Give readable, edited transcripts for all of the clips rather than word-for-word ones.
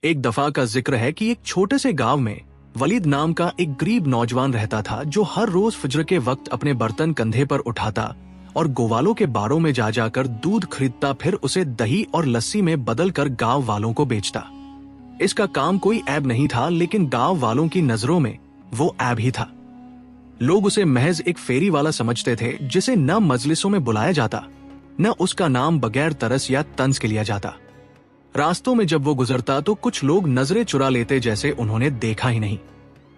एक दफा का जिक्र है कि एक छोटे से गांव में वलीद नाम का एक गरीब नौजवान रहता था जो हर रोज फजर के वक्त अपने बर्तन कंधे पर उठाता और गोवालों के बारों में जा जाकर दूध खरीदता, फिर उसे दही और लस्सी में बदल कर गाँव वालों को बेचता। इसका काम कोई ऐब नहीं था, लेकिन गाँव वालों की नजरों में वो ऐब ही था। लोग उसे महज एक फेरी वाला समझते थे जिसे न मजलिसों में बुलाया जाता, न उसका नाम बगैर तरस या तंज के लिया जाता। रास्तों में जब वो गुजरता तो कुछ लोग नजरें चुरा लेते जैसे उन्होंने देखा ही नहीं,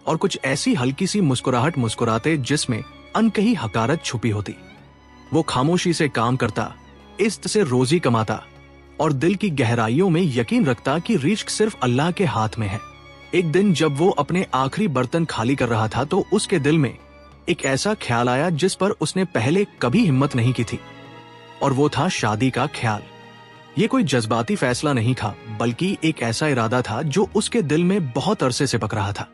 और कुछ ऐसी हल्की सी मुस्कुराहट मुस्कुराते जिसमें अनकही हकारत छुपी होती। वो खामोशी से काम करता, इज्जत से रोजी कमाता और दिल की गहराइयों में यकीन रखता कि रिज़्क सिर्फ अल्लाह के हाथ में है। एक दिन जब वो अपने आखिरी बर्तन खाली कर रहा था तो उसके दिल में एक ऐसा ख्याल आया जिस पर उसने पहले कभी हिम्मत नहीं की थी, और वो था शादी का ख्याल। ये कोई जज्बाती फैसला नहीं था, बल्कि एक ऐसा इरादा था जो उसके दिल में बहुत अरसे से पक रहा था।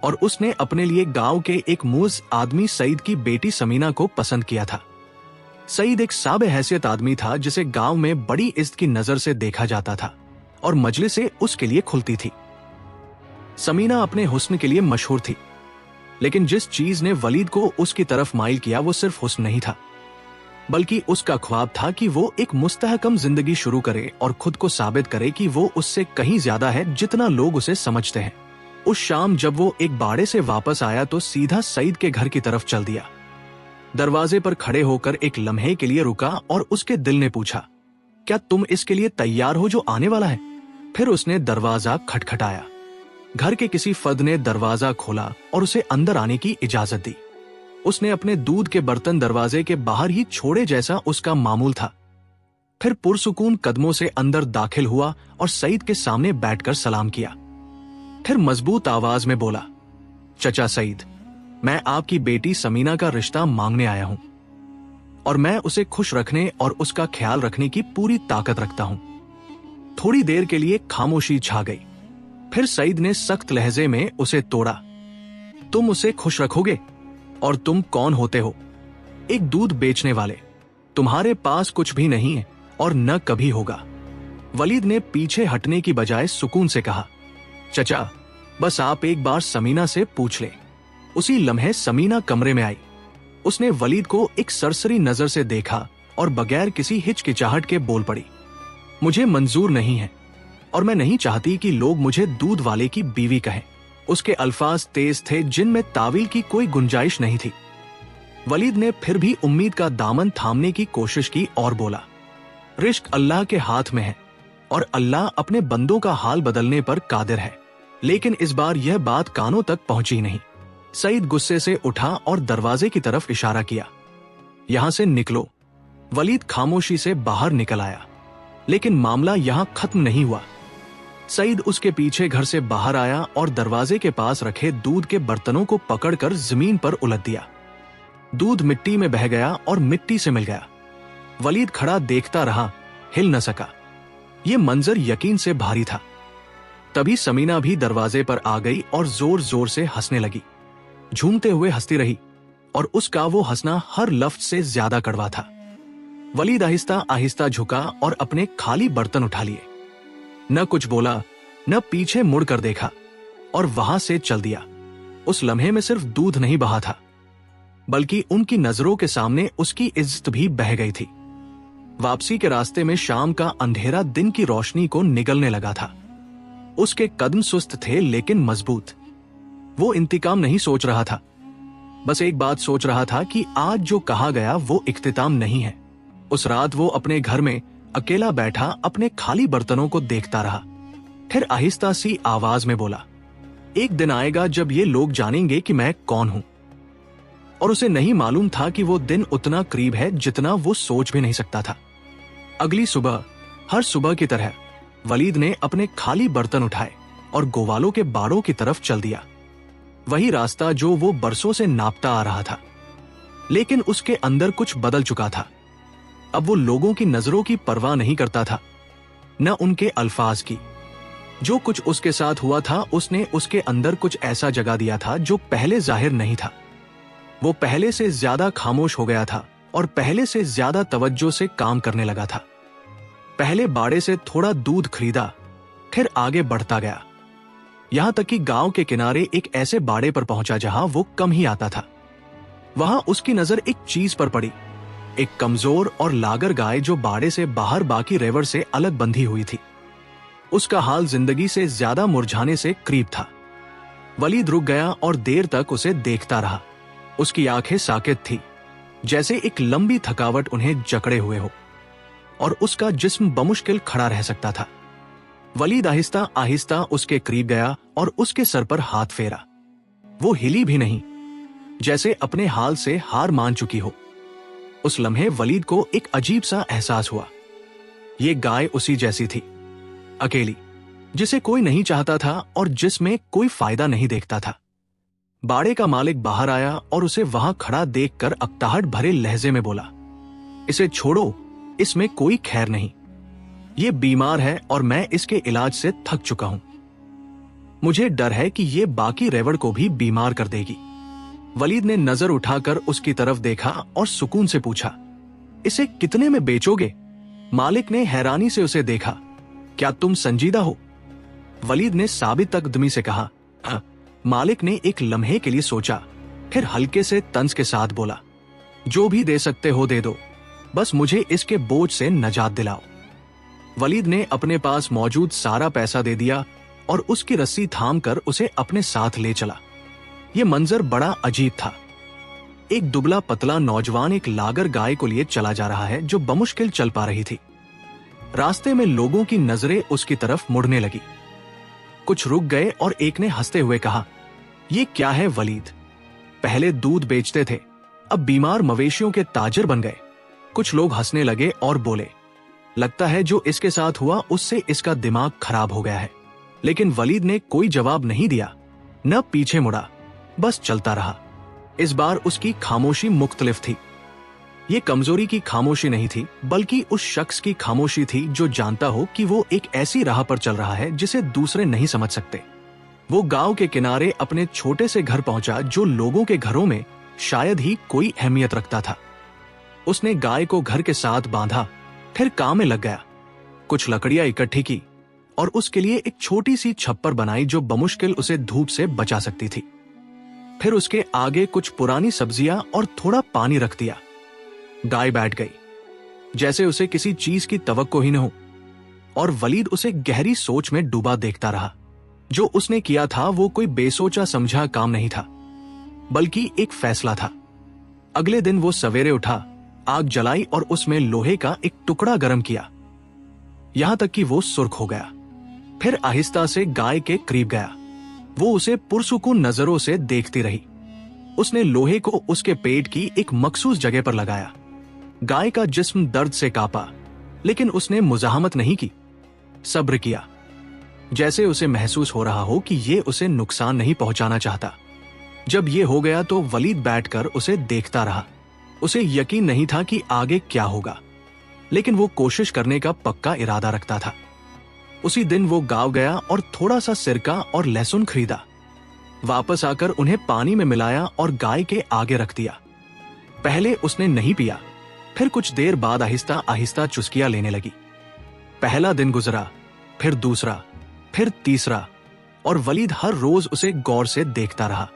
और उसने अपने लिए गांव के एक मूज आदमी सईद की बेटी समीना को पसंद किया था। सईद एक साबे हैसियत आदमी था जिसे गांव में बड़ी इज्जत की नजर से देखा जाता था और मजलिसें उसके लिए खुलती थी। समीना अपने हुस्न के लिए मशहूर थी, लेकिन जिस चीज ने वलीद को उसकी तरफ माइल किया वो सिर्फ हुस्न नहीं था, बल्कि उसका ख्वाब था कि वो एक मुस्तहकम जिंदगी शुरू करे और खुद को साबित करे कि वो उससे कहीं ज्यादा है जितना लोग उसे समझते हैं। उस शाम जब वो एक बाड़े से वापस आया तो सीधा सईद के घर की तरफ चल दिया। दरवाजे पर खड़े होकर एक लम्हे के लिए रुका और उसके दिल ने पूछा, क्या तुम इसके लिए तैयार हो जो आने वाला है? फिर उसने दरवाजा खटखटाया। घर के किसी फर्द ने दरवाजा खोला और उसे अंदर आने की इजाजत दी। उसने अपने दूध के बर्तन दरवाजे के बाहर ही छोड़े जैसा उसका मामूल था। फिर पुरसुकून कदमों से अंदर दाखिल हुआ और सईद के सामने बैठकर सलाम किया। फिर मजबूत आवाज में बोला, चचा सईद, मैं आपकी बेटी समीना का रिश्ता मांगने आया हूं और मैं उसे खुश रखने और उसका ख्याल रखने की पूरी ताकत रखता हूं। थोड़ी देर के लिए खामोशी छा गई। फिर सईद ने सख्त लहजे में उसे तोड़ा, तुम उसे खुश रखोगे? और तुम कौन होते हो? एक दूध बेचने वाले। तुम्हारे पास कुछ भी नहीं है और न कभी होगा। वलीद ने पीछे हटने की बजाय सुकून से कहा, चचा, बस आप एक बार समीना से पूछ ले। उसी लम्हे समीना कमरे में आई। उसने वलीद को एक सरसरी नजर से देखा और बगैर किसी हिचकिचाहट के बोल पड़ी, मुझे मंजूर नहीं है और मैं नहीं चाहती कि लोग मुझे दूध वाले की बीवी कहें। उसके अल्फाज तेज थे जिनमें तावील की कोई गुंजाइश नहीं थी। वलीद ने फिर भी उम्मीद का दामन थामने की कोशिश की और बोला, रिश्क अल्लाह के हाथ में है और अल्लाह अपने बंदों का हाल बदलने पर कादिर है। लेकिन इस बार यह बात कानों तक पहुंची नहीं। सईद गुस्से से उठा और दरवाजे की तरफ इशारा किया, यहां से निकलो। वलीद खामोशी से बाहर निकल आया, लेकिन मामला यहां खत्म नहीं हुआ। सईद उसके पीछे घर से बाहर आया और दरवाजे के पास रखे दूध के बर्तनों को पकड़कर जमीन पर उलट दिया। दूध मिट्टी में बह गया और मिट्टी से मिल गया। वलीद खड़ा देखता रहा, हिल न सका। यह मंजर यकीन से भारी था। तभी समीना भी दरवाजे पर आ गई और जोर जोर से हंसने लगी। झूमते हुए हंसती रही और उसका वो हंसना हर लफ्ज से ज्यादा कड़वा था। वलीद आहिस्ता आहिस्ता झुका और अपने खाली बर्तन उठा लिए। न कुछ बोला, न पीछे मुड़कर देखा और वहां से चल दिया। उस लम्हे में सिर्फ दूध नहीं बहा था, बल्कि उनकी नजरों के सामने उसकी इज्जत भी बह गई थी। वापसी के रास्ते में शाम का अंधेरा दिन की रोशनी को निगलने लगा था। उसके कदम सुस्त थे लेकिन मजबूत। वो इंतकाम नहीं सोच रहा था, बस एक बात सोच रहा था कि आज जो कहा गया वो इख्तिताम नहीं है। उस रात वो अपने घर में अकेला बैठा अपने खाली बर्तनों को देखता रहा। फिर आहिस्ता सी आवाज में बोला, एक दिन आएगा जब ये लोग जानेंगे कि मैं कौन हूं। और उसे नहीं मालूम था कि वो दिन उतना करीब है जितना वो सोच भी नहीं सकता था। अगली सुबह, हर सुबह की तरह, वलीद ने अपने खाली बर्तन उठाए और गोवालों के बाड़ों की तरफ चल दिया। वही रास्ता जो वो बरसों से नापता आ रहा था, लेकिन उसके अंदर कुछ बदल चुका था। अब वो लोगों की नजरों की परवाह नहीं करता था, न उनके अल्फाज की। जो कुछ उसके साथ हुआ था उसने उसके अंदर कुछ ऐसा जगा दिया था जो पहले जाहिर नहीं था। वो पहले से ज्यादा खामोश हो गया था और पहले से ज्यादा तवज्जो से काम करने लगा था। पहले बाड़े से थोड़ा दूध खरीदा, फिर आगे बढ़ता गया, यहां तक कि गांव के किनारे एक ऐसे बाड़े पर पहुंचा जहां वो कम ही आता था। वहां उसकी नजर एक चीज पर पड़ी, एक कमजोर और लागर गाय जो बाड़े से बाहर बाकी रेवड़ से अलग बंधी हुई थी। उसका हाल जिंदगी से ज्यादा मुरझाने से करीब था। वलीद रुक गया और देर तक उसे देखता रहा। उसकी आंखें साकित थी, जैसे एक लंबी थकावट उन्हें जकड़े हुए हो, और उसका जिस्म बमुश्किल खड़ा रह सकता था। वलीद आहिस्ता आहिस्ता उसके करीब गया और उसके सर पर हाथ फेरा। वो हिली भी नहीं, जैसे अपने हाल से हार मान चुकी हो। उस लम्हे वलीद को एक अजीब सा एहसास हुआ। ये गाय उसी जैसी थी, अकेली, जिसे कोई नहीं चाहता था और जिसमें कोई फायदा नहीं देखता था। बाड़े का मालिक बाहर आया और उसे वहां खड़ा देखकर अकताहट भरे लहजे में बोला, इसे छोड़ो, इसमें कोई खैर नहीं। ये बीमार है और मैं इसके इलाज से थक चुका हूं। मुझे डर है कि ये बाकी रेवड़ को भी बीमार कर देगी। वलीद ने नजर उठाकर उसकी तरफ देखा और सुकून से पूछा, इसे कितने में बेचोगे? मालिक ने हैरानी से उसे देखा। क्या तुम संजीदा हो? वलीद ने साबित तकदमी से कहा। मालिक ने एक लम्हे के लिए सोचा, फिर हल्के से तंज के साथ बोला, जो भी दे सकते हो दे दो, बस मुझे इसके बोझ से नजात दिलाओ। वलीद ने अपने पास मौजूद सारा पैसा दे दिया और उसकी रस्सी थाम कर उसे अपने साथ ले चला। यह मंजर बड़ा अजीब था। एक दुबला पतला नौजवान एक लागर गाय को लिए चला जा रहा है जो बमुश्किल चल पा रही थी। रास्ते में लोगों की नजरें उसकी तरफ मुड़ने लगी। कुछ रुक गए और एक ने हंसते हुए कहा, ये क्या है वलीद? पहले दूध बेचते थे, अब बीमार मवेशियों के ताजर बन गए। कुछ लोग हंसने लगे और बोले, लगता है जो इसके साथ हुआ उससे इसका दिमाग खराब हो गया है। लेकिन वलीद ने कोई जवाब नहीं दिया, न पीछे मुड़ा, बस चलता रहा। इस बार उसकी खामोशी मुख्तलिफ थी। ये कमजोरी की खामोशी नहीं थी, बल्कि उस शख्स की खामोशी थी जो जानता हो कि वो एक ऐसी राह पर चल रहा है जिसे दूसरे नहीं समझ सकते। वो गांव के किनारे अपने छोटे से घर पहुंचा जो लोगों के घरों में शायद ही कोई अहमियत रखता था। उसने गाय को घर के साथ बांधा, फिर काम में लग गया। कुछ लकड़ियां इकट्ठी की और उसके लिए एक छोटी सी छप्पर बनाई जो बमुश्किल उसे धूप से बचा सकती थी। फिर उसके आगे कुछ पुरानी सब्जियां और थोड़ा पानी रख दिया। गाय बैठ गई, जैसे उसे किसी चीज की तवक्को ही न हो, और वलीद उसे गहरी सोच में डूबा देखता रहा। जो उसने किया था वो कोई बेसोचा समझा काम नहीं था, बल्कि एक फैसला था। अगले दिन वो सवेरे उठा, आग जलाई और उसमें लोहे का एक टुकड़ा गर्म किया, यहां तक कि वो सुर्ख हो गया। फिर आहिस्ता से गाय के करीब गया। वो उसे पुरसुकून नजरों से देखती रही। उसने लोहे को उसके पेट की एक मखसूस जगह पर लगाया। गाय का जिस्म दर्द से कांपा, लेकिन उसने मुजाहमत नहीं की, सब्र किया, जैसे उसे महसूस हो रहा हो कि ये उसे नुकसान नहीं पहुंचाना चाहता। जब ये हो गया तो वलीद बैठकर उसे देखता रहा। उसे यकीन नहीं था कि आगे क्या होगा, लेकिन वो कोशिश करने का पक्का इरादा रखता था। उसी दिन वो गांव गया और थोड़ा सा सिरका और लहसुन खरीदा। वापस आकर उन्हें पानी में मिलाया और गाय के आगे रख दिया। पहले उसने नहीं पिया, फिर कुछ देर बाद आहिस्ता आहिस्ता चुस्कियां लेने लगी। पहला दिन गुजरा, फिर दूसरा, फिर तीसरा, और वलीद हर रोज उसे गौर से देखता रहा।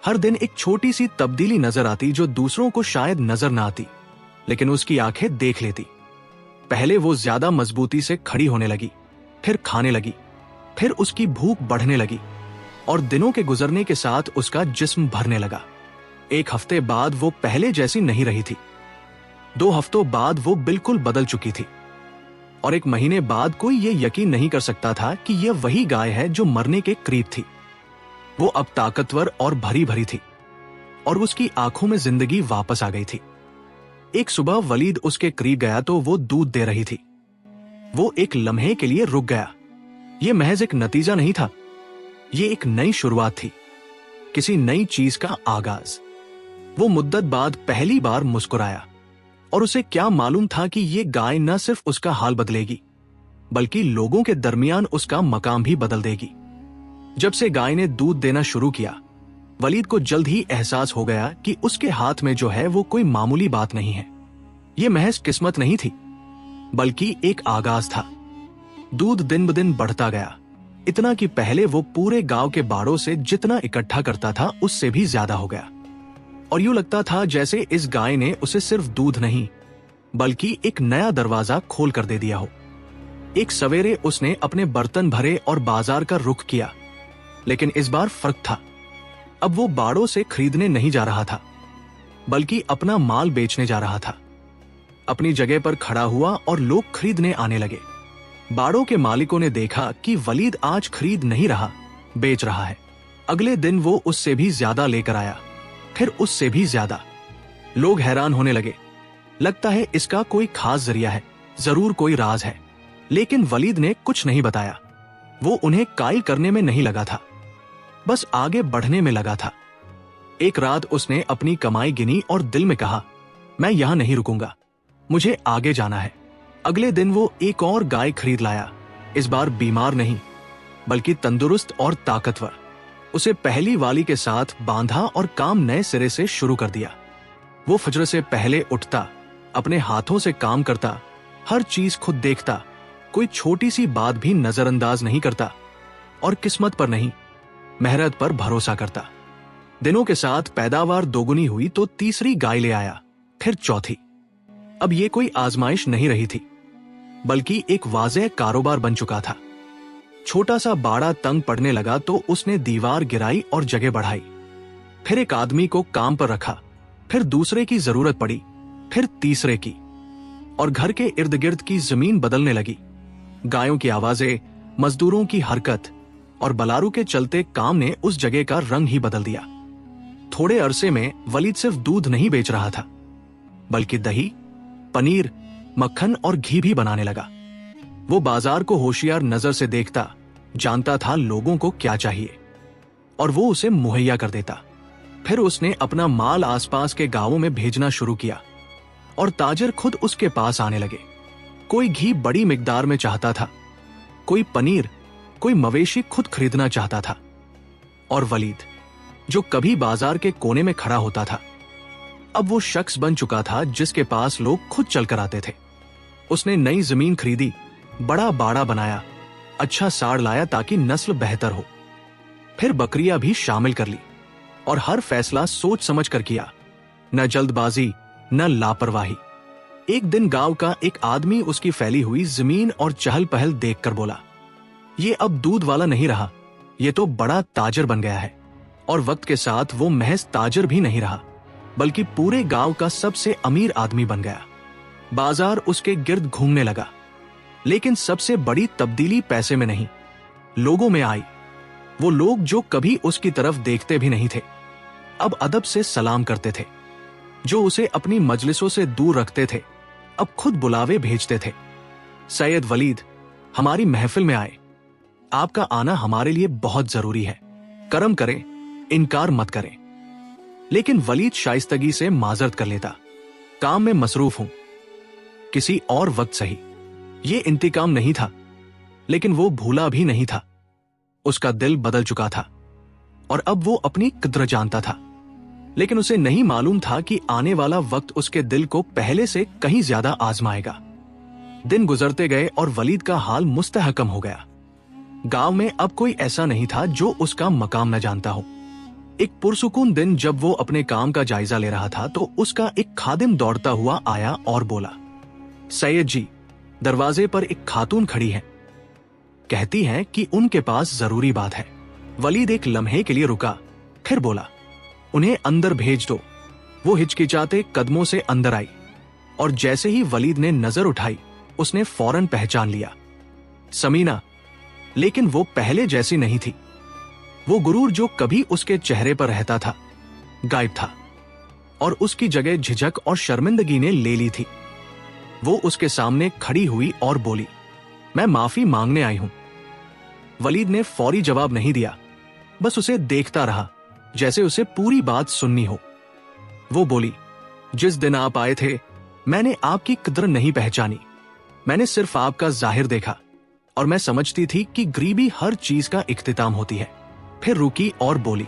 हर दिन एक छोटी सी तब्दीली नजर आती जो दूसरों को शायद नजर ना आती, लेकिन उसकी आंखें देख लेती। पहले वो ज्यादा मजबूती से खड़ी होने लगी, फिर खाने लगी, फिर उसकी भूख बढ़ने लगी, और दिनों के गुजरने के साथ उसका जिस्म भरने लगा। एक हफ्ते बाद वो पहले जैसी नहीं रही थी। 2 हफ्तों बाद वो बिल्कुल बदल चुकी थी, और 1 महीने बाद कोई ये यकीन नहीं कर सकता था कि यह वही गाय है जो मरने के करीब थी। वो अब ताकतवर और भरी भरी थी, और उसकी आंखों में जिंदगी वापस आ गई थी। एक सुबह वलीद उसके करीब गया तो वो दूध दे रही थी। वो एक लम्हे के लिए रुक गया। ये महज एक नतीजा नहीं था, ये एक नई शुरुआत थी, किसी नई चीज का आगाज। वो मुद्दत बाद पहली बार मुस्कुराया, और उसे क्या मालूम था कि ये गाय न सिर्फ उसका हाल बदलेगी, बल्कि लोगों के दरमियान उसका मकाम भी बदल देगी। जब से गाय ने दूध देना शुरू किया, वलीद को जल्द ही एहसास हो गया कि उसके हाथ में जो है वो कोई मामूली बात नहीं है। ये महज किस्मत नहीं थी, बल्कि एक आगाज था। दूध दिन ब दिन बढ़ता गया, इतना कि पहले वो पूरे गांव के बाड़ों से जितना इकट्ठा करता था उससे भी ज्यादा हो गया। और यूं लगता था जैसे इस गाय ने उसे सिर्फ दूध नहीं बल्कि एक नया दरवाजा खोल कर दे दिया हो। एक सवेरे उसने अपने बर्तन भरे और बाजार का रुख किया, लेकिन इस बार फर्क था। अब वो बाड़ों से खरीदने नहीं जा रहा था बल्कि अपना माल बेचने जा रहा था। अपनी जगह पर खड़ा हुआ और लोग खरीदने आने लगे। बाड़ों के मालिकों ने देखा कि वलीद आज खरीद नहीं रहा, बेच रहा है। अगले दिन वो उससे भी ज्यादा लेकर आया, फिर उससे भी ज्यादा। लोग हैरान होने लगे। लगता है इसका कोई खास जरिया है, जरूर कोई राज है। लेकिन वलीद ने कुछ नहीं बताया। वो उन्हें कायल करने में नहीं लगा था, बस आगे बढ़ने में लगा था। एक रात उसने अपनी कमाई गिनी और दिल में कहा, मैं यहां नहीं रुकूंगा, मुझे आगे जाना है। अगले दिन वो एक और गाय खरीद लाया। इस बार बीमार नहीं बल्कि तंदुरुस्त और ताकतवर। उसे पहली वाली के साथ बांधा और काम नए सिरे से शुरू कर दिया। वो फजर से पहले उठता, अपने हाथों से काम करता, हर चीज खुद देखता, कोई छोटी सी बात भी नजरअंदाज नहीं करता और किस्मत पर नहीं, मेहनत पर भरोसा करता। दिनों के साथ पैदावार दोगुनी हुई तो तीसरी गाय ले आया, फिर चौथी। अब ये कोई आजमाइश नहीं रही थी बल्कि एक वाज़ेह कारोबार बन चुका था। छोटा सा बाड़ा तंग पड़ने लगा तो उसने दीवार गिराई और जगह बढ़ाई। फिर एक आदमी को काम पर रखा, फिर दूसरे की जरूरत पड़ी, फिर तीसरे की, और घर के इर्द गिर्द की जमीन बदलने लगी। गायों की आवाजें, मजदूरों की हरकत और बलारू के चलते काम ने उस जगह का रंग ही बदल दिया। थोड़े अरसे में वलीद सिर्फ दूध नहीं बेच रहा था बल्कि दही, पनीर, मक्खन और घी भी बनाने लगा। वो बाजार को होशियार नजर से देखता, जानता था लोगों को क्या चाहिए और वो उसे मुहैया कर देता। फिर उसने अपना माल आसपास के गांवों में भेजना शुरू किया और ताजर खुद उसके पास आने लगे। कोई घी बड़ी मिकदार में चाहता था, कोई पनीर, कोई मवेशी खुद खरीदना चाहता था। और वलीद, जो कभी बाजार के कोने में खड़ा होता था, अब वो शख्स बन चुका था जिसके पास लोग खुद चलकर आते थे। उसने नई जमीन खरीदी, बड़ा बाड़ा बनाया, अच्छा साड़ लाया ताकि नस्ल बेहतर हो। फिर बकरियां भी शामिल कर ली और हर फैसला सोच समझ कर किया, न जल्दबाजी न लापरवाही। एक दिन गांव का एक आदमी उसकी फैली हुई जमीन और चहल पहल देखकर बोला, ये अब दूध वाला नहीं रहा, ये तो बड़ा ताजर बन गया है। और वक्त के साथ वो महज ताजर भी नहीं रहा बल्कि पूरे गांव का सबसे अमीर आदमी बन गया। बाजार उसके गिर्द घूमने लगा। लेकिन सबसे बड़ी तब्दीली पैसे में नहीं, लोगों में आई। वो लोग जो कभी उसकी तरफ देखते भी नहीं थे, अब अदब से सलाम करते थे। जो उसे अपनी मजलिसों से दूर रखते थे, अब खुद बुलावे भेजते थे। सैयद वलीद, हमारी महफिल में आए, आपका आना हमारे लिए बहुत जरूरी है, करम करें, इनकार मत करें। लेकिन वलीद शाइस्तगी से माजरत कर लेता, काम में मसरूफ हूं, किसी और वक्त सही। ये इंतकाम नहीं था, लेकिन वो भूला भी नहीं था। उसका दिल बदल चुका था और अब वो अपनी कद्र जानता था। लेकिन उसे नहीं मालूम था कि आने वाला वक्त उसके दिल को पहले से कहीं ज्यादा आजमाएगा। दिन गुजरते गए और वलीद का हाल मुस्तहकम हो गया। गांव में अब कोई ऐसा नहीं था जो उसका मकाम न जानता हो। एक पुरसुकून दिन जब वो अपने काम का जायजा ले रहा था तो उसका एक खादिम दौड़ता हुआ आया और बोला, सैयद जी, दरवाजे पर एक खातून खड़ी है, कहती हैं कि उनके पास जरूरी बात है। वलीद एक लम्हे के लिए रुका, फिर बोला, उन्हें अंदर भेज दो। वो हिचकिचाते कदमों से अंदर आई और जैसे ही वलीद ने नजर उठाई उसने फौरन पहचान लिया, समीना। लेकिन वो पहले जैसी नहीं थी। वो गुरूर जो कभी उसके चेहरे पर रहता था गायब था और उसकी जगह झिझक और शर्मिंदगी ने ले ली थी। वो उसके सामने खड़ी हुई और बोली, मैं माफी मांगने आई हूं। वलीद ने फौरी जवाब नहीं दिया, बस उसे देखता रहा जैसे उसे पूरी बात सुननी हो। वो बोली, जिस दिन आप आए थे मैंने आपकी कद्र नहीं पहचानी। मैंने सिर्फ आपका जाहिर देखा और मैं समझती थी कि गरीबी हर चीज का इख्तिताम होती है। फिर रुकी और बोली,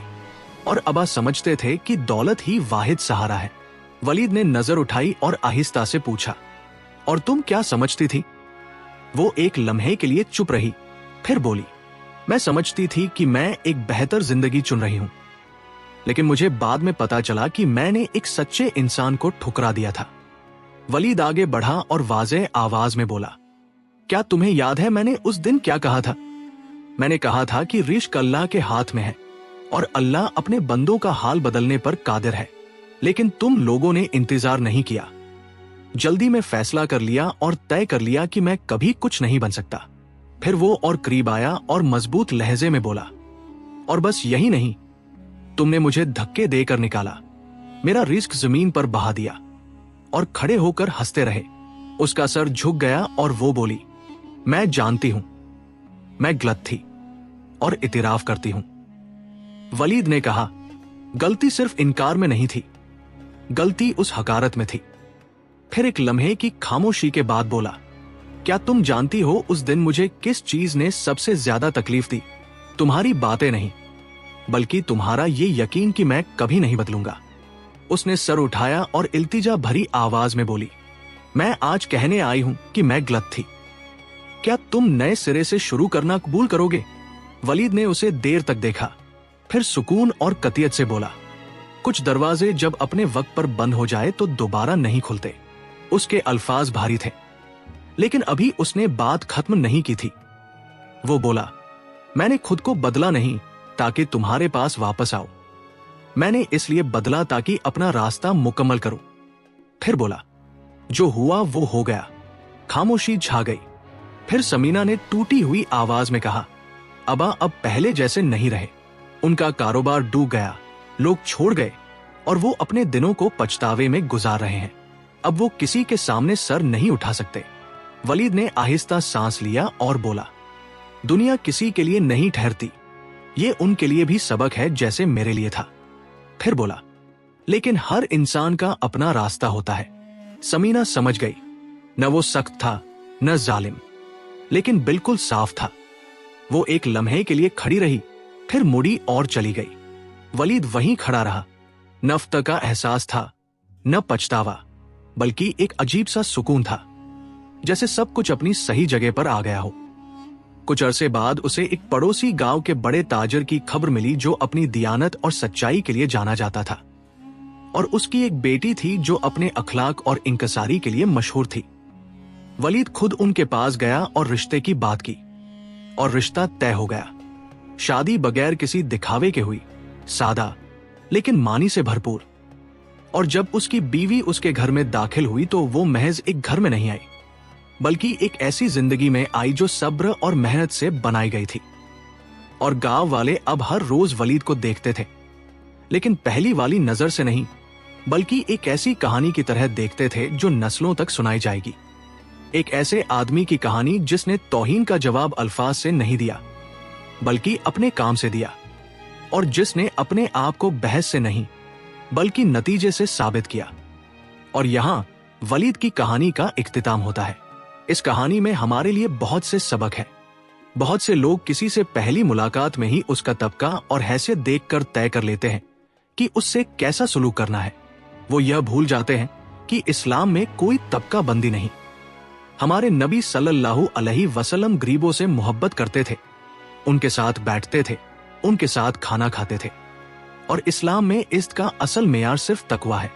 और अबा समझते थे कि दौलत ही वाहिद सहारा है। वलीद ने नजर उठाई और आहिस्ता से पूछा, और तुम क्या समझती थी? वो एक लम्हे के लिए चुप रही, फिर बोली, मैं समझती थी कि मैं एक बेहतर जिंदगी चुन रही हूं, लेकिन मुझे बाद में पता चला कि मैंने एक सच्चे इंसान को ठुकरा दिया था। वलीद आगे बढ़ा और वाज़ेह आवाज में बोला, क्या तुम्हें याद है मैंने उस दिन क्या कहा था? मैंने कहा था कि रिश्क अल्लाह के हाथ में है और अल्लाह अपने बंदों का हाल बदलने पर कादिर है, लेकिन तुम लोगों ने इंतजार नहीं किया। जल्दी में फैसला कर लिया और तय कर लिया कि मैं कभी कुछ नहीं बन सकता। फिर वो और करीब आया और मजबूत लहजे में बोला, और बस यही नहीं, तुमने मुझे धक्के देकर निकाला, मेरा रिस्क जमीन पर बहा दिया और खड़े होकर हंसते रहे। उसका सर झुक गया और वो बोली, मैं जानती हूं, मैं गलत थी और इतिराफ करती हूं। वलीद ने कहा, गलती सिर्फ इनकार में नहीं थी, गलती उस हकारत में थी। फिर एक लम्हे की खामोशी के बाद बोला, क्या तुम जानती हो उस दिन मुझे किस चीज ने सबसे ज्यादा तकलीफ दी? तुम्हारी बातें नहीं, बल्कि तुम्हारा ये यकीन कि मैं कभी नहीं बदलूंगा। उसने सर उठाया और इल्तिजा भरी आवाज में बोली, मैं आज कहने आई हूं कि मैं गलत थी। क्या तुम नए सिरे से शुरू करना कबूल करोगे? वलीद ने उसे देर तक देखा, फिर सुकून और कतियत से बोला, कुछ दरवाजे जब अपने वक्त पर बंद हो जाए तो दोबारा नहीं खुलते। उसके अल्फाज भारी थे, लेकिन अभी उसने बात खत्म नहीं की थी। वो बोला, मैंने खुद को बदला नहीं ताकि तुम्हारे पास वापस आओ, मैंने इसलिए बदला ताकि अपना रास्ता मुकम्मल करूं। फिर बोला, जो हुआ वो हो गया। खामोशी छा गई। फिर समीना ने टूटी हुई आवाज में कहा, अबा अब पहले जैसे नहीं रहे, उनका कारोबार डूब गया, लोग छोड़ गए और वो अपने दिनों को पछतावे में गुजार रहे हैं। अब वो किसी के सामने सर नहीं उठा सकते। वलीद ने आहिस्ता सांस लिया और बोला, दुनिया किसी के लिए नहीं ठहरती, ये उनके लिए भी सबक है जैसे मेरे लिए था। फिर बोला, लेकिन हर इंसान का अपना रास्ता होता है। समीना समझ गई, न वो सख्त था न जालिम, लेकिन बिल्कुल साफ था। वो एक लम्हे के लिए खड़ी रही, फिर मुड़ी और चली गई। वलीद वहीं खड़ा रहा। न फ़्त का एहसास था, न पछतावा, बल्कि एक अजीब सा सुकून था, जैसे सब कुछ अपनी सही जगह पर आ गया हो। कुछ अरसे बाद उसे एक पड़ोसी गांव के बड़े ताजर की खबर मिली जो अपनी दियानत और सच्चाई के लिए जाना जाता था, और उसकी एक बेटी थी जो अपने अखलाक और इंकसारी के लिए मशहूर थी। वलीद खुद उनके पास गया और रिश्ते की बात की, और रिश्ता तय हो गया। शादी बगैर किसी दिखावे के हुई, सादा लेकिन मानी से भरपूर। और जब उसकी बीवी उसके घर में दाखिल हुई तो वो महज एक घर में नहीं आई, बल्कि एक ऐसी जिंदगी में आई जो सब्र और मेहनत से बनाई गई थी। और गांव वाले अब हर रोज वलीद को देखते थे, लेकिन पहली वाली नजर से नहीं, बल्कि एक ऐसी कहानी की तरह देखते थे जो नस्लों तक सुनाई जाएगी। एक ऐसे आदमी की कहानी जिसने तौहीन का जवाब अल्फाज से नहीं दिया, बल्कि अपने काम से दिया, और जिसने अपने आप को बहस से नहीं, बल्कि नतीजे से साबित किया। और यहां वलीद की कहानी का इख्तिताम होता है। इस कहानी में हमारे लिए बहुत से सबक है। बहुत से लोग किसी से पहली मुलाकात में ही उसका तबका और हैसियत देखकर तय कर लेते हैं कि उससे कैसा सलूक करना है। वो यह भूल जाते हैं कि इस्लाम में कोई तबका बंदी नहीं। हमारे नबी सल्लल्लाहु अलैहि वसल्लम गरीबों से मोहब्बत करते थे, उनके साथ बैठते थे, उनके साथ खाना खाते थे। और इस्लाम में इज्जत का असल मेयार सिर्फ तकवा है,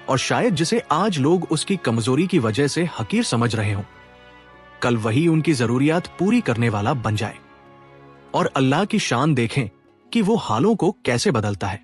और शायद जिसे आज लोग उसकी कमजोरी की वजह से हकीर समझ रहे हों, कल वही उनकी जरूरियात पूरी करने वाला बन जाए। और अल्लाह की शान देखें कि वो हालों को कैसे बदलता है।